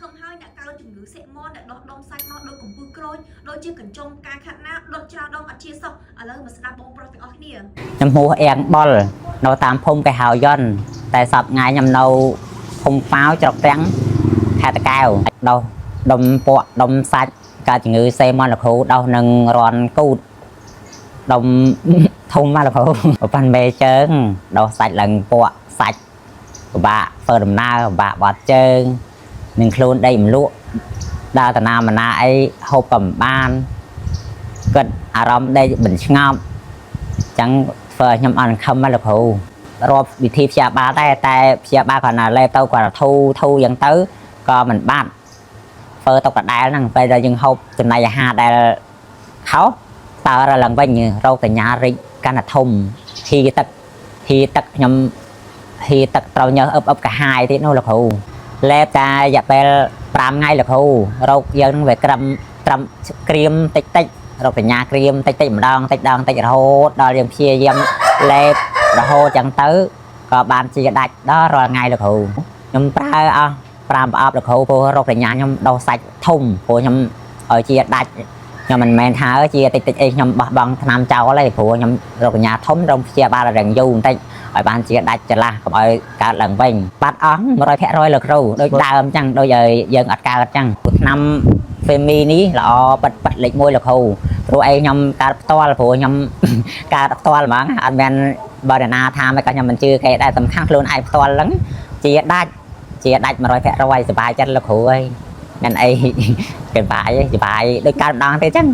ខំហើយអ្នកកើតជំងឺសេមនដែលដុសដុំសាច់មកដោយកំពឹសក្រូចដូចជាកញ្ចុងការខាត់ណាដុតច្រើនដងអត់ជាសោះឥឡូវមកស្ដាប់បងប្រុសទាំងអស់គ្នាខ្ញុំហួសអៀងបុលនៅតាមភូមិកែហៅយន្តតែសប្តាហ៍ថ្ងៃខ្ញុំនៅភូមិប៉ាវច្រកទាំងខេត្តតាកែវដោះដុំពក់ដុំសាច់កើតជំងឺសេមនលគ្រូដោះនឹងរន់គូតដុំធំមកលគ្រូប៉ាន់មេជើងដោះសាច់ឡើងពក់សាច់ពិបាកធ្វើដំណើរពិបាកបាត់ជើងនឹងខ្លួនដីមលក់ដើរតាណាមណាអីហូបក៏មិនបានគិតអារម្មណ៍ដេកមិនស្ងប់ចឹងធ្វើឲ្យខ្ញុំអន់ខំមកលោកគ្រូរាប់វិធីព្យាបាលតែព្យាបាលគ្រាន់តែលេបទៅគ្រាន់តែធូយ៉ាងទៅក៏មិនបាត់ធ្វើទៅកដែលហ្នឹងពេលដែលយើងហូបចំណីអាហារដែលខោតើរឡើងវិញរោគសញ្ញារិចកាន់តែធំហ៊ីទឹកខ្ញុំហ៊ីទឹកត្រូវញើសអឹបកាហាយទៀតនោះលោកគ្រូលេបតែរយៈពេល5ថ្ងៃលោកគ្រូរោគយើងហ្នឹងវាត្រឹមក្រៀមតិចរោគសញ្ញាក្រៀមតិចម្ដងតិចរហូតដល់យើងព្យាយាមលេបរហូតចឹងទៅក៏បានជាដាច់ដល់រាល់ថ្ងៃលោកគ្រូខ្ញុំប្រើអស់5ប្រអប់លោកគ្រូព្រោះរោគសញ្ញាខ្ញុំដោះសាច់ធំព្រោះខ្ញុំឲ្យជាដាច់ខ្ញុំមិនមែនថាជាតិចអីខ្ញុំបោះបង់ថ្នាំចោលទេព្រោះខ្ញុំរោគសញ្ញាធំរងព្យាបាលរងយូរបន្តិចឲ្យបានជាដាច់ចន្លះកុំឲ្យកើតឡើងវិញបាត់អស់ 100% លោកគ្រូដូចដើមចឹងដូចឲ្យយើងអត់កើតចឹងថ្នាំហ្វេមីនេះល្អប៉ិតលេខ1លោកគ្រូព្រោះឯងខ្ញុំកើតផ្ទាល់ព្រោះខ្ញុំកើតផ្ទាល់ហ្មងអត់មានបើណាថាមិនក៏ខ្ញុំមិនជឿគេដែរសំខាន់ខ្លួនឯងផ្ទាល់ហ្នឹងជាដាច់ 100% សប្បាយចិត្តលោកគ្រូអើយមិនអីគេបាយដូចកើតម្ដងទេចឹង